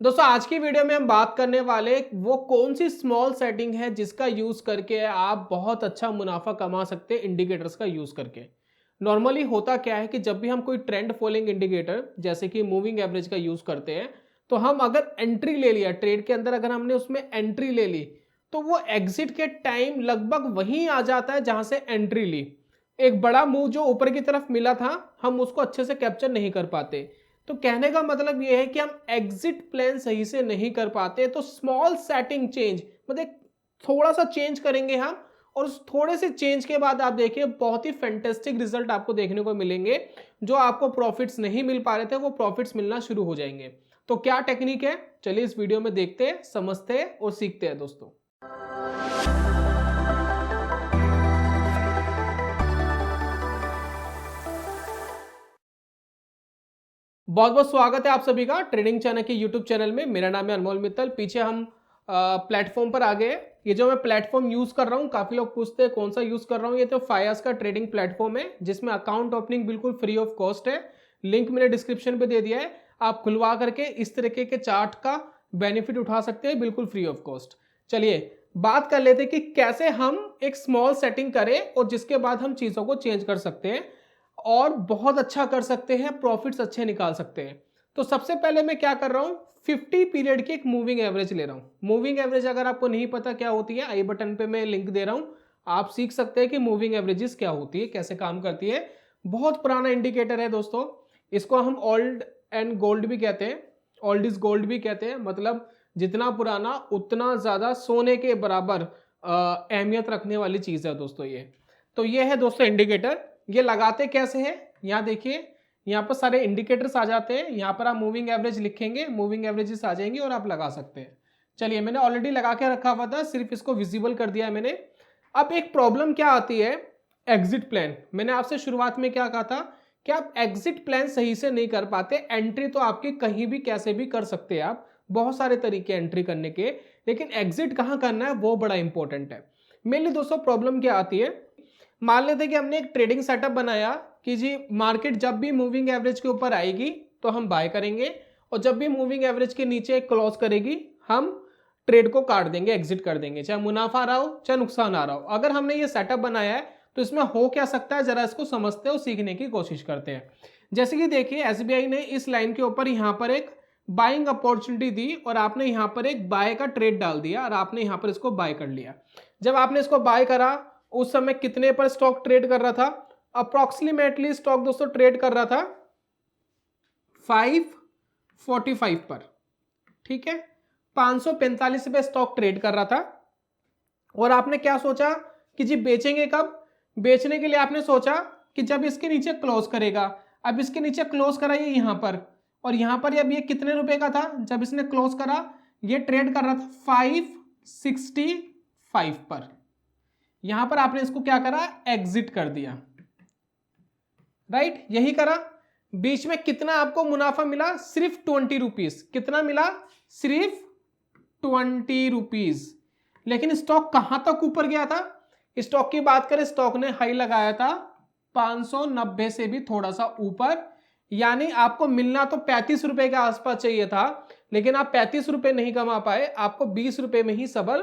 दोस्तों आज की वीडियो में हम बात करने वाले वो कौन सी स्मॉल सेटिंग है जिसका यूज करके आप बहुत अच्छा मुनाफा कमा सकते हैं इंडिकेटर्स का यूज करके। नॉर्मली होता क्या है कि जब भी हम कोई ट्रेंड फॉलोइंग इंडिकेटर जैसे कि मूविंग एवरेज का यूज करते हैं तो हम अगर एंट्री ले लिया ट्रेड के अंदर, अगर हमने उसमें एंट्री ले ली तो वो एग्जिट के टाइम लगभग वहीं आ जाता है जहां से एंट्री ली। एक बड़ा मूव जो ऊपर की तरफ मिला था हम उसको अच्छे से कैप्चर नहीं कर पाते। तो कहने का मतलब यह है कि हम एग्जिट प्लान सही से नहीं कर पाते, तो स्मॉल सेटिंग चेंज मतलब थोड़ा सा चेंज करेंगे हम, और उस थोड़े से चेंज के बाद आप देखिए बहुत ही फैंटास्टिक रिजल्ट आपको देखने को मिलेंगे। जो आपको प्रॉफिट्स नहीं मिल पा रहे थे वो प्रॉफिट्स मिलना शुरू हो जाएंगे। तो क्या टेक्निक है, चलिए इस वीडियो में देखते हैं, समझते हैं और सीखते हैं दोस्तों। बहुत बहुत स्वागत है आप सभी का ट्रेडिंग चैनल के यूट्यूब चैनल में। मेरा नाम है अनमोल मित्तल। पीछे हम प्लेटफॉर्म पर आ गए। ये जो मैं प्लेटफॉर्म यूज कर रहा हूँ, काफी लोग पूछते हैं कौन सा यूज कर रहा हूँ। ये तो फायास का ट्रेडिंग प्लेटफॉर्म है जिसमें अकाउंट ओपनिंग बिल्कुल फ्री ऑफ कॉस्ट है। लिंक मैंने डिस्क्रिप्शन पे दे दिया है। आप खुलवा करके इस तरीके के चार्ट का बेनिफिट उठा सकते हैं बिल्कुल फ्री ऑफ कॉस्ट। चलिए बात कर लेते हैं कि कैसे हम एक स्मॉल सेटिंग करें और जिसके बाद हम चीजों को चेंज कर सकते हैं और बहुत अच्छा कर सकते हैं, प्रॉफिट्स अच्छे निकाल सकते हैं। तो सबसे पहले मैं क्या कर रहा हूं, 50 पीरियड की एक मूविंग एवरेज ले रहा हूं। मूविंग एवरेज अगर आपको नहीं पता क्या होती है, आई बटन पे मैं लिंक दे रहा हूं, आप सीख सकते हैं कि मूविंग एवरेजेस क्या होती है, कैसे काम करती है। बहुत पुराना इंडिकेटर है दोस्तों। इसको हम ओल्ड एंड गोल्ड भी कहते हैं, ओल्ड इज गोल्ड भी कहते हैं। मतलब जितना पुराना उतना ज्यादा सोने के बराबर अहमियत रखने वाली चीज है दोस्तों ये। तो ये है दोस्तों इंडिकेटर। ये लगाते कैसे हैं, यहाँ देखिए, यहाँ पर सारे इंडिकेटर्स आ जाते हैं। यहाँ पर आप मूविंग एवरेज लिखेंगे, मूविंग एवरेजेस आ जाएंगी और आप लगा सकते हैं। चलिए मैंने ऑलरेडी लगा के रखा हुआ था, सिर्फ इसको विजिबल कर दिया है मैंने। अब एक प्रॉब्लम क्या आती है, एग्जिट प्लान। मैंने आपसे शुरुआत में क्या कहा था कि आप एग्जिट प्लान सही से नहीं कर पाते। एंट्री तो आपकी कहीं भी कैसे भी कर सकते हैं आप, बहुत सारे तरीके एंट्री करने के, लेकिन एग्जिट कहाँ करना है वो बड़ा इंपॉर्टेंट है। मेनली दोस्तों प्रॉब्लम क्या आती है, मान लेते कि हमने एक ट्रेडिंग सेटअप बनाया कि जी मार्केट जब भी मूविंग एवरेज के ऊपर आएगी तो हम बाय करेंगे, और जब भी मूविंग एवरेज के नीचे क्लोज करेगी हम ट्रेड को काट देंगे, एग्जिट कर देंगे, चाहे मुनाफा आ रहा हो चाहे नुकसान आ रहा हो। अगर हमने ये सेटअप बनाया है तो इसमें हो क्या सकता है, जरा इसको समझते हो, सीखने की कोशिश करते हैं। जैसे कि देखिए एसबीआई ने इस लाइन के ऊपर यहां पर एक बाइंग अपॉर्चुनिटी दी और आपने यहां पर एक बाय का ट्रेड डाल दिया और आपने यहां पर इसको बाय कर लिया। जब आपने इसको बाय करा उस समय कितने पर स्टॉक ट्रेड कर रहा था, अप्रोक्सीमेटली स्टॉक दोस्तों ट्रेड कर रहा था 545 पर, ठीक है, 545 पे स्टॉक ट्रेड कर रहा था। और आपने क्या सोचा कि जी बेचेंगे कब, बेचने के लिए आपने सोचा कि जब इसके नीचे क्लोज करेगा। अब इसके नीचे क्लोज करा ये यहां पर, और यहां पर अब ये कितने रुपए का था जब इसने क्लोज करा, ये ट्रेड कर रहा था 565 पर। यहां पर आपने इसको क्या करा, एग्जिट कर दिया, राइट, यही करा। बीच में कितना आपको मुनाफा मिला, सिर्फ 20 रुपीज। कितना मिला, सिर्फ 20 रुपीज। लेकिन स्टॉक कहां तक ऊपर गया था, स्टॉक की बात करें, स्टॉक ने हाई लगाया था 590 से भी थोड़ा सा ऊपर। यानी आपको मिलना तो 35 रुपए के आसपास चाहिए था, लेकिन आप 35 रुपए नहीं कमा पाए, आपको 20 रुपए में ही सबर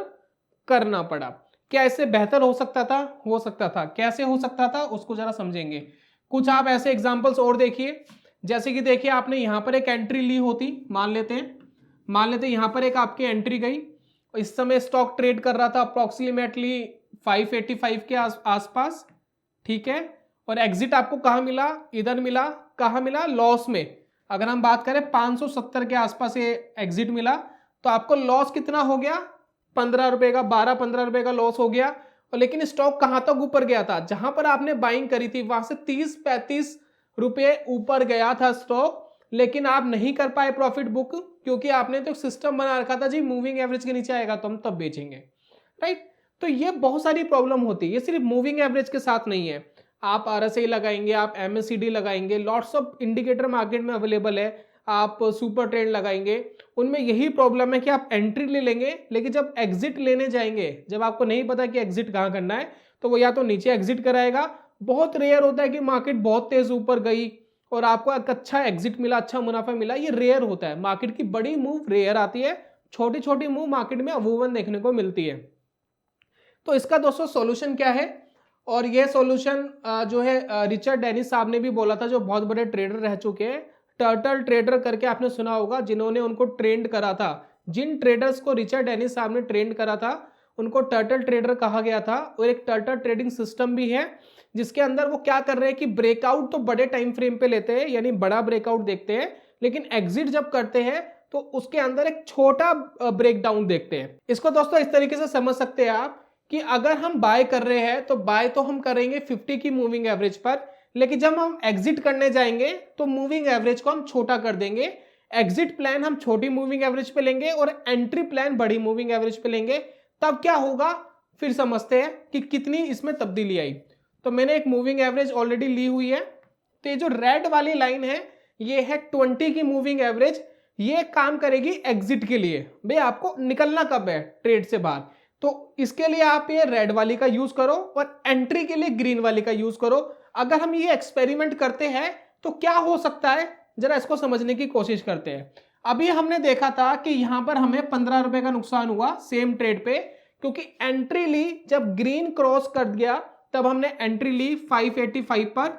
करना पड़ा। क्या इससे बेहतर हो सकता था, हो सकता था। कैसे हो सकता था उसको जरा समझेंगे। कुछ आप ऐसे एग्जांपल्स और देखिए, जैसे कि देखिए आपने यहां पर एक एंट्री ली होती, मान लेते हैं यहां पर एक आपकी एंट्री गई। इस समय स्टॉक ट्रेड कर रहा था अप्रोक्सीमेटली 585 के आसपास, ठीक है, और एग्जिट आपको कहां मिला, इधर मिला, कहां मिला, लॉस में। अगर हम बात करें 570 के आसपास ये एग्जिट मिला, तो आपको लॉस कितना हो गया, 15 रुपए का, 12-15 रुपए का लॉस हो गया। और लेकिन स्टॉक कहां तक ऊपर गया था, जहां पर आपने बाइंग करी थी वहां से 30-35 रुपए ऊपर गया था स्टॉक, लेकिन आप नहीं कर पाए प्रॉफिट बुक, क्योंकि आपने तो सिस्टम बना रखा था जी मूविंग एवरेज के नीचे आएगा तो हम तब बेचेंगे, राइट। तो ये बहुत सारी प्रॉब्लम होती है, ये सिर्फ मूविंग एवरेज के साथ नहीं है। आप आरएसआई लगाएंगे, आप एमएससीडी लगाएंगे, लॉट्स ऑफ इंडिकेटर मार्केट में अवेलेबल है, आप सुपर ट्रेंड लगाएंगे, उनमें यही प्रॉब्लम है कि आप एंट्री ले लेंगे, लेकिन जब एग्जिट लेने जाएंगे, जब आपको नहीं पता कि एग्जिट कहां करना है, तो वो या तो नीचे एग्जिट कराएगा। बहुत रेयर होता है कि मार्केट बहुत तेज ऊपर गई और आपको एक अच्छा एग्जिट मिला, अच्छा मुनाफा मिला, ये रेयर होता है। मार्केट की बड़ी मूव रेयर आती है, छोटी छोटी मूव मार्केट में अमूमन देखने को मिलती है। तो इसका दोस्तों सॉल्यूशन क्या है, और ये सॉल्यूशन जो है रिचर्ड डेनिस साहब ने भी बोला था, जो बहुत बड़े ट्रेडर रह चुके हैं। टर्टल ट्रेडर करके आपने सुना होगा, जिन्होंने उनको ट्रेंड करा था। जिन ट्रेडर्स को रिचर्ड डेनिस साहब ने ट्रेंड करा था उनको टर्टल ट्रेडर कहा गया था। और एक टर्टल ट्रेडिंग सिस्टम भी है जिसके अंदर वो क्या कर रहे हैं कि ब्रेकआउट तो बड़े टाइम फ्रेम पे लेते हैं, यानी बड़ा ब्रेकआउट देखते हैं, लेकिन एग्जिट जब करते हैं तो उसके अंदर एक छोटा ब्रेकडाउन देखते हैं। इसको दोस्तों इस तरीके से समझ सकते हैं आप कि अगर हम बाय कर रहे हैं तो बाय तो हम करेंगे 50 की मूविंग एवरेज पर, लेकिन जब हम एग्जिट करने जाएंगे तो मूविंग एवरेज को हम छोटा कर देंगे। एग्जिट प्लान हम छोटी मूविंग एवरेज पे लेंगे और एंट्री प्लान बड़ी मूविंग एवरेज पे लेंगे। तब क्या होगा फिर समझते हैं कि कितनी इसमें तब्दीली आई। तो मैंने एक मूविंग एवरेज ऑलरेडी ली हुई है। तो ये जो रेड वाली लाइन है ये है 20 की मूविंग एवरेज। ये काम करेगी एग्जिट के लिए, भाई आपको निकलना कब है ट्रेड से बाहर, तो इसके लिए आप ये रेड वाली का यूज करो और एंट्री के लिए ग्रीन वाली का यूज करो। अगर हम ये एक्सपेरिमेंट करते हैं तो क्या हो सकता है, जरा इसको समझने की कोशिश करते हैं। अभी हमने देखा था कि यहां पर हमें 15 रुपए का नुकसान हुआ सेम ट्रेड पे, क्योंकि एंट्री ली जब ग्रीन क्रॉस कर गया तब हमने एंट्री ली 585 पर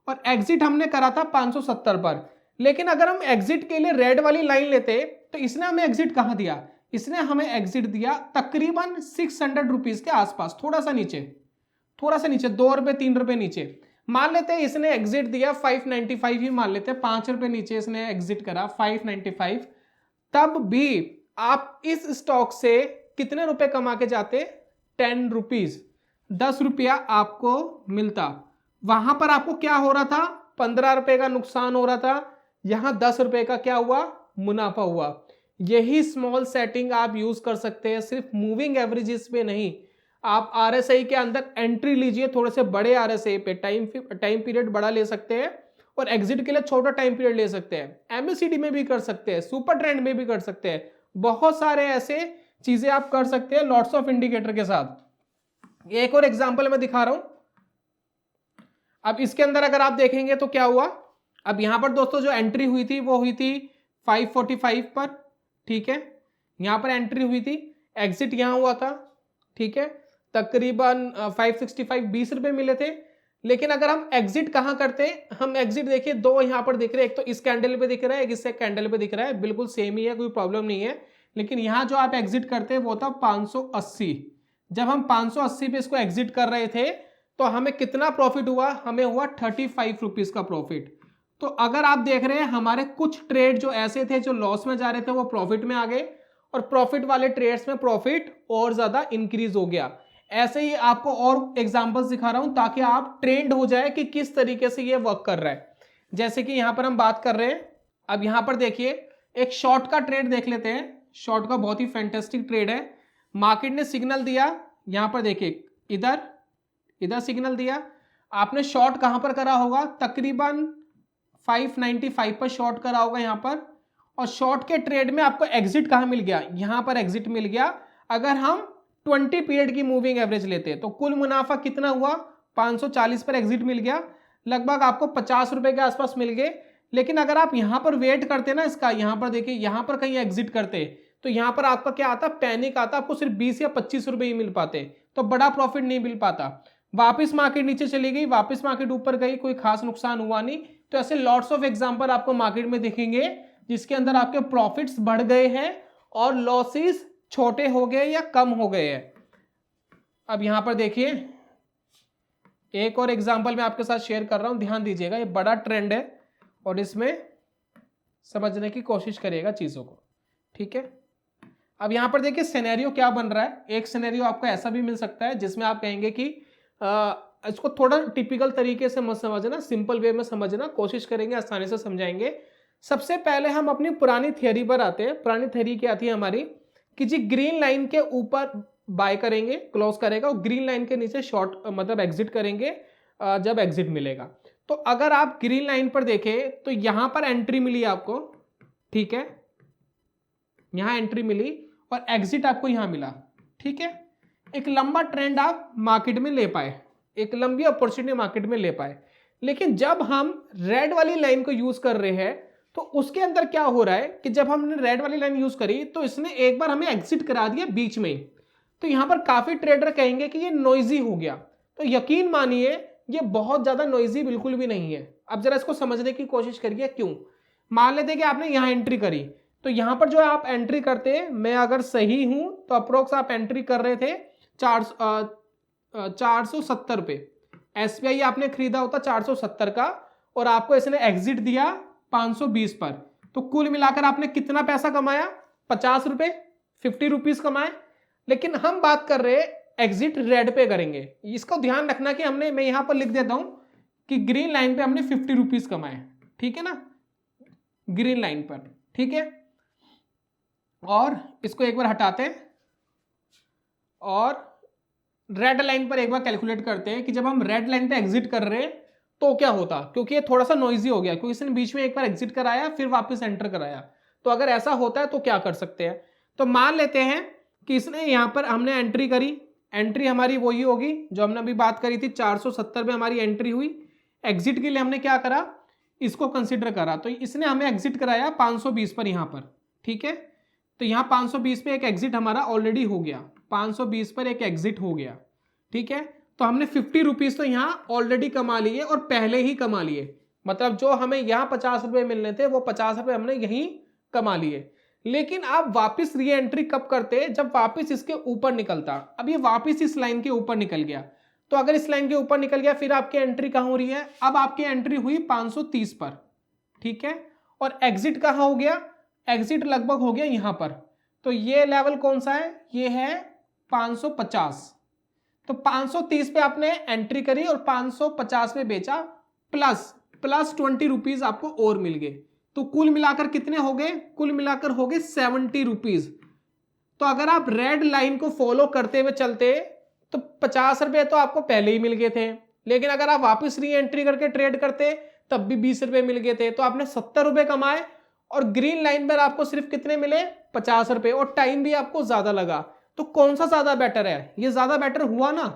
और एग्जिट हमने करा था 570 पर। लेकिन अगर हम एग्जिट के लिए रेड वाली लाइन लेते तो इसने हमें एग्जिट कहां दिया, इसने हमें एग्जिट दिया तकरीबन 600 रुपीज के आसपास, थोड़ा सा नीचे 2 रुपए 3 रुपए नीचे। मान लेते हैं इसने एग्जिट दिया 595 ही मान लेते हैं, 5 रुपए नीचे इसने एग्जिट करा 595। तब भी आप इस स्टॉक से कितने रुपए कमा के जाते, 10 रुपीज, 10 रुपया आपको मिलता। वहां पर आपको क्या हो रहा था, 15 रुपए का नुकसान हो रहा था, यहां 10 रुपए का क्या हुआ, मुनाफा हुआ। यही स्मॉल सेटिंग आप यूज कर सकते हैं, सिर्फ मूविंग एवरेजेस पे नहीं। आप आरएसआई के अंदर एंट्री लीजिए, थोड़े से बड़े आरएसआई पे टाइम पीरियड बड़ा ले सकते हैं और एग्जिट के लिए छोटा टाइम पीरियड ले सकते हैं। एमएससीडी में भी कर सकते हैं, सुपर ट्रेंड में भी कर सकते हैं, बहुत सारे ऐसे चीजें आप कर सकते हैं लॉट्स ऑफ इंडिकेटर के साथ। एक और एग्जांपल मैं दिखा रहा हूं। अब इसके अंदर अगर आप देखेंगे तो क्या हुआ, अब यहां पर दोस्तों जो एंट्री हुई थी वो हुई थी 545 पर, ठीक है, यहां पर एंट्री हुई थी, एग्जिट यहां हुआ था, ठीक है, तकरीबन 565 20 रुपए मिले थे। लेकिन अगर हम एग्जिट कहां करते हैं, हम एग्जिट देखिए दो यहां पर दिख रहे हैं, एक तो इस कैंडल पे दिख रहा है, एक इस कैंडल पे दिख रहा है, बिल्कुल सेम ही है, कोई प्रॉब्लम नहीं है। लेकिन यहां जो आप एग्जिट करते हैं वो था 580। जब हम 580 पे इसको एग्जिट कर रहे थे तो हमें कितना प्रॉफिट हुआ, हमें हुआ 35 रुपीज का प्रॉफिट। तो अगर आप देख रहे हैं हमारे कुछ ट्रेड जो ऐसे थे जो लॉस में जा रहे थे वो प्रॉफिट में आ गए, और प्रॉफिट वाले ट्रेड्स में प्रॉफिट और ज्यादा इंक्रीज हो गया। ऐसे ही आपको और एग्जांपल्स दिखा रहा हूं ताकि आप ट्रेंड हो जाए कि किस तरीके से ये वर्क कर रहा है। जैसे कि यहां पर हम बात कर रहे हैं, अब यहां पर देखिए एक शॉर्ट का ट्रेड देख लेते हैं। शॉर्ट का बहुत ही फैंटास्टिक ट्रेड है। मार्केट ने सिग्नल दिया, यहां पर देखिए इधर सिग्नल दिया, आपने शॉर्ट कहां पर करा होगा, तकरीबन 595 पर शॉर्ट करा होगा यहां पर, और शॉर्ट के ट्रेड में आपको एग्जिट कहां मिल गया, यहां पर एग्जिट मिल गया। अगर हम 20 पीरियड की मूविंग एवरेज लेते हैं तो कुल मुनाफा कितना हुआ, 540 पर एग्जिट मिल गया, लगभग आपको 50 रुपए के आसपास मिल गए। लेकिन अगर आप यहां पर वेट करते ना इसका, यहां पर देखिए यहां पर कहीं एग्जिट करते तो यहां पर आपका क्या आता, पैनिक आता, आपको सिर्फ 20 या 25 रुपए ही मिल पाते, तो बड़ा प्रॉफिट नहीं मिल पाता। वापस मार्केट नीचे चली गई, वापस मार्केट ऊपर गई, कोई खास नुकसान हुआ नहीं। तो ऐसे लॉट्स ऑफ एग्जांपल आपको मार्केट में दिखेंगे जिसके अंदर आपके प्रॉफिट्स बढ़ गए हैं और लॉसेस छोटे हो गए या कम हो गए हैं। अब यहां पर देखिए एक और एग्जांपल मैं आपके साथ शेयर कर रहा हूं, ध्यान दीजिएगा, ये बड़ा ट्रेंड है और इसमें समझने की कोशिश करिएगा चीजों को, ठीक है। अब यहां पर देखिए सिनेरियो क्या बन रहा है। एक सिनेरियो आपको ऐसा भी मिल सकता है जिसमें आप कहेंगे कि इसको थोड़ा टिपिकल तरीके से मत समझना, सिंपल वे में समझना, कोशिश करेंगे आसानी से समझाएंगे। सबसे पहले हम अपनी पुरानी थियरी पर आते हैं। पुरानी थियरी क्या थी हमारी कि जी ग्रीन लाइन के ऊपर बाय करेंगे, क्लोज करेगा, और ग्रीन लाइन के नीचे शॉर्ट मतलब एग्जिट करेंगे जब एग्जिट मिलेगा। तो अगर आप ग्रीन लाइन पर देखें तो यहां पर एंट्री मिली आपको, ठीक है, यहां एंट्री मिली और एग्जिट आपको यहां मिला, ठीक है। एक लंबा ट्रेंड आप मार्केट में ले पाए, एक लंबी अपॉर्चुनिटी मार्केट में ले पाए। लेकिन जब हम रेड वाली लाइन को यूज कर रहे हैं तो उसके अंदर क्या हो रहा है कि जब हमने रेड वाली लाइन यूज करी तो इसने एक बार हमें एग्जिट करा दिया बीच में ही। तो यहां पर काफी ट्रेडर कहेंगे कि ये नॉइजी हो गया, तो यकीन मानिए ये बहुत ज्यादा नॉइजी बिल्कुल भी नहीं है। अब जरा इसको समझने की कोशिश करिए क्यों। मान लेते कि आपने यहां एंट्री करी, तो यहां पर जो आप एंट्री करते, मैं अगर सही हूं तो अप्रोक्स आप एंट्री कर रहे थे 470 पे। एसबीआई आपने खरीदा होता 470 का और आपको इसने एग्जिट दिया 520 पर, तो कुल मिलाकर आपने कितना पैसा कमाया? 50 रुपए, 50 रुपीज कमाए। लेकिन हम बात कर रहे एग्जिट रेड पे करेंगे। इसको ध्यान रखना कि हमने, मैं यहां पर लिख देता हूं कि ग्रीन लाइन पे हमने 50 रुपीज कमाए, ठीक है ना, ग्रीन लाइन पर, ठीक है। और इसको एक बार हटाते हैं और रेड लाइन पर एक बार कैलकुलेट करते हैं कि जब हम रेड लाइन पे एग्जिट कर रहे हैं तो क्या होता, क्योंकि ये थोड़ा सा नॉइजी हो गया क्योंकि इसने बीच में एक बार एग्जिट कराया फिर वापस एंटर कराया। तो अगर ऐसा होता है तो क्या कर सकते हैं, तो मान लेते हैं कि इसने यहां पर हमने एंट्री करी, एंट्री हमारी वही होगी जो हमने अभी बात करी थी, 470 में हमारी एंट्री हुई। एग्जिट के लिए हमने क्या करा, इसको कंसिडर करा, तो इसने हमें एग्जिट कराया 520 पर यहां पर, ठीक है। तो यहां 520 पे एक एग्जिट हमारा ऑलरेडी हो गया, 520 पर एक एग्जिट हो गया, ठीक है। तो हमने 50 रुपीज तो यहां ऑलरेडी कमा लिए और पहले ही कमा लिए, मतलब जो हमें यहां 50 रुपए मिलने थे वो 50 रुपए हमने यहीं कमा लिए। लेकिन आप वापस री एंट्री कब करते, जब वापस इसके ऊपर निकलता। अब ये वापस इस लाइन के ऊपर निकल गया, तो अगर इस लाइन के ऊपर निकल गया फिर आपकी एंट्री कहां हो रही है, अब आपकी एंट्री हुई 530 पर, ठीक है। और एग्जिट कहां हो गया, एग्जिट लगभग हो गया यहां पर। तो ये लेवल कौन सा है, ये है 550। तो 530 पे आपने एंट्री करी और 550 पे बेचा, प्लस 20 रुपीज आपको और मिल गए। तो कुल मिलाकर कितने हो गए, कुल मिलाकर हो गए 70 रुपीज। तो अगर आप रेड लाइन को फॉलो करते हुए चलते तो 50 रुपए तो आपको पहले ही मिल गए थे, लेकिन अगर आप वापस री एंट्री करके ट्रेड करते तब भी 20 रुपए मिल गए थे, तो आपने 70 रुपए कमाए और ग्रीन लाइन पर आपको सिर्फ कितने मिले, 50 रुपए, और टाइम भी आपको ज्यादा लगा। तो कौन सा ज्यादा बेटर है, ये ज्यादा बेटर हुआ ना।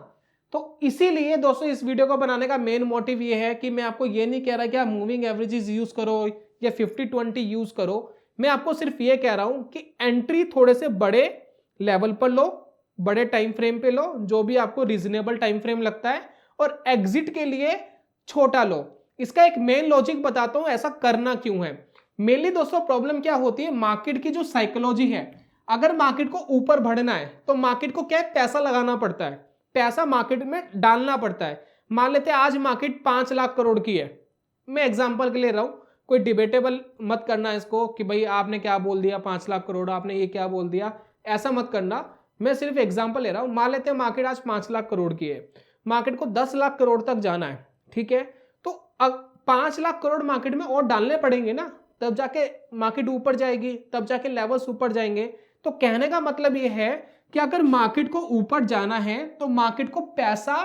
तो इसीलिए दोस्तों इस वीडियो को बनाने का मेन मोटिव ये है कि मैं आपको ये नहीं कह रहा कि आप मूविंग एवरेजेस यूज करो या 50-20 यूज करो, मैं आपको सिर्फ ये कह रहा हूं कि एंट्री थोड़े से बड़े लेवल पर लो, बड़े टाइम फ्रेम पे लो, जो भी आपको रीजनेबल टाइम फ्रेम लगता है, और एग्जिट के लिए छोटा लो। इसका एक मेन लॉजिक बताता हूं ऐसा करना क्यों है। मेनली दोस्तों प्रॉब्लम क्या होती है, मार्केट की जो साइकोलॉजी है, अगर मार्केट को ऊपर बढ़ना है तो मार्केट को क्या है, पैसा लगाना पड़ता है, पैसा मार्केट में डालना पड़ता है। मान लेते हैं आज मार्केट 5 लाख करोड़ की है, मैं एग्जांपल के लिए रहा हूं, कोई डिबेटेबल मत करना इसको कि भाई आपने क्या बोल दिया 5 लाख करोड़, आपने ये क्या बोल दिया, ऐसा मत करना, मैं सिर्फ एग्जांपल ले रहा हूं। मान लेते हैं मार्केट आज 5 लाख करोड़ की है, मार्केट को 10 लाख करोड़ तक जाना है, ठीक है। तो अब 5 लाख करोड़ मार्केट में और डालने पड़ेंगे ना, तब जाके मार्केट ऊपर जाएगी, तब जाके लेवल्स ऊपर जाएंगे। तो कहने का मतलब यह है कि अगर मार्केट को ऊपर जाना है तो मार्केट को पैसा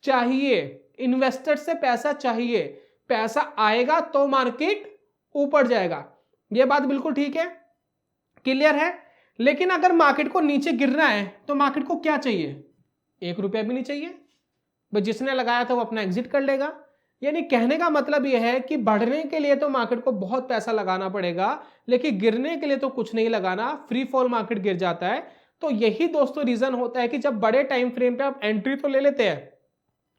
चाहिए, इन्वेस्टर से पैसा चाहिए, पैसा आएगा तो मार्केट ऊपर जाएगा। यह बात बिल्कुल ठीक है, क्लियर है। लेकिन अगर मार्केट को नीचे गिरना है तो मार्केट को क्या चाहिए, 1 रुपया भी नहीं चाहिए, बस जिसने लगाया था वो अपना एग्जिट कर लेगा। यानी कहने का मतलब यह है कि बढ़ने के लिए तो मार्केट को बहुत पैसा लगाना पड़ेगा, लेकिन गिरने के लिए तो कुछ नहीं लगाना, फ्री फॉल मार्केट गिर जाता है। तो यही दोस्तों रीजन होता है कि जब बड़े टाइम फ्रेम पे आप एंट्री तो ले लेते हैं,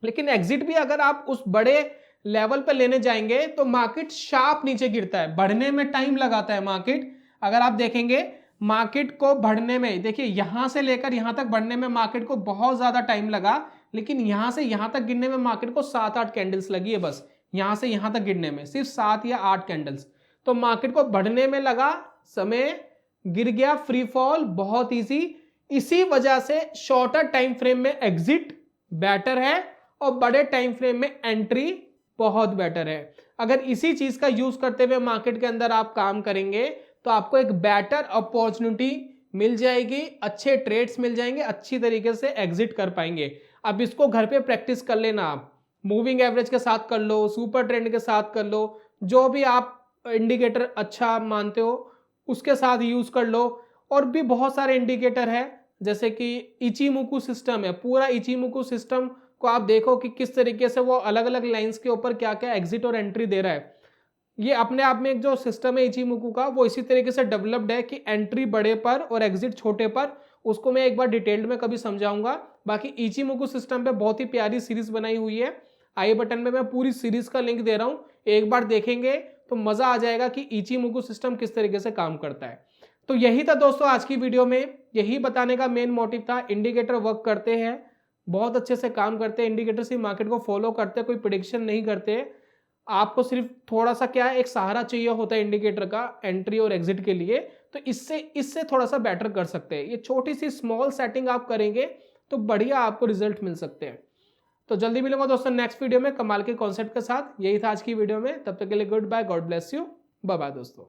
लेकिन एग्जिट भी अगर आप उस बड़े लेवल पर लेने जाएंगे तो मार्केट शार्प नीचे गिरता है, बढ़ने में टाइम लगाता है मार्केट। अगर आप देखेंगे मार्केट को बढ़ने में, देखिए यहां से लेकर यहां तक बढ़ने में मार्केट को बहुत ज्यादा टाइम लगा, लेकिन यहां से यहां तक गिरने में मार्केट को 7-8 कैंडल्स लगी है, बस यहां से यहां तक गिरने में सिर्फ 7 या 8 कैंडल्स। तो मार्केट को बढ़ने में लगा समय, गिर गया, फ्री फॉल बहुत इजी। इसी वजह से शॉर्टर टाइम फ्रेम में एग्जिट बेटर है और बड़े टाइम फ्रेम में एंट्री बहुत बेटर है। अगर इसी चीज का यूज करते हुए मार्केट के अंदर आप काम करेंगे तो आपको एक बेटर अपॉर्चुनिटी मिल जाएगी, अच्छे ट्रेड्स मिल जाएंगे, अच्छी तरीके से एग्जिट कर पाएंगे। अब इसको घर पे प्रैक्टिस कर लेना, आप मूविंग एवरेज के साथ कर लो, सुपर ट्रेंड के साथ कर लो, जो भी आप इंडिकेटर अच्छा मानते हो उसके साथ यूज कर लो। और भी बहुत सारे इंडिकेटर है, जैसे कि इचिमोकू सिस्टम है, पूरा इचिमोकू सिस्टम को आप देखो कि किस तरीके से वो अलग अलग लाइंस के ऊपर क्या क्या एग्जिट और एंट्री दे रहा है। ये अपने आप में एक जो सिस्टम है इचीमोकू का, वो इसी तरीके से डेवलप्ड है कि एंट्री बड़े पर और एग्जिट छोटे पर, उसको मैं एक बार डिटेल्ड में कभी समझाऊंगा। बाकी इचीमोकू सिस्टम पे बहुत ही प्यारी सीरीज बनाई हुई है, आई बटन में मैं पूरी सीरीज का लिंक दे रहा हूं, एक बार देखेंगे तो मजा आ जाएगा कि इचीमोकू सिस्टम किस तरीके से काम करता है। तो यही था दोस्तों आज की वीडियो में, यही बताने का मेन मोटिव था। इंडिकेटर वर्क करते हैं, बहुत अच्छे से काम करते हैं, इंडिकेटर से मार्केट को फॉलो करते हैं, कोई प्रिडिक्शन नहीं करते। आपको सिर्फ थोड़ा सा क्या है, एक सहारा चाहिए होता है इंडिकेटर का एंट्री और एग्जिट के लिए, तो इससे थोड़ा सा बेटर कर सकते हैं। ये छोटी सी स्मॉल सेटिंग आप करेंगे तो बढ़िया आपको रिजल्ट मिल सकते हैं। तो जल्दी मिलूंगा दोस्तों नेक्स्ट वीडियो में कमाल के कॉन्सेप्ट के साथ। यही था आज की वीडियो में, तब तक के लिए goodbye, God bless you, bye bye दोस्तों।